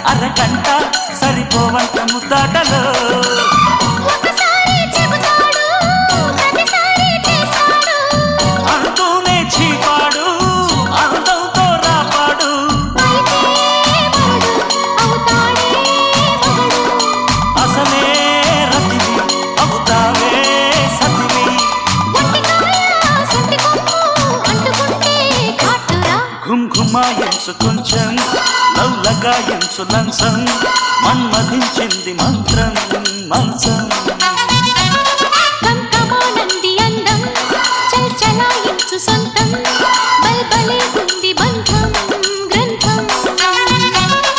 అరగంట సరిపోవంత ముద్దాటలో అంటూనే చీపాడు అందంతో రాపాడు అసలే రతివి అవుతావే సతివి ఘుమ్ ఘుమాయించు కొంచెం లవ్లగాయించు లంచం మన్మధించింది మంత్రం మంచం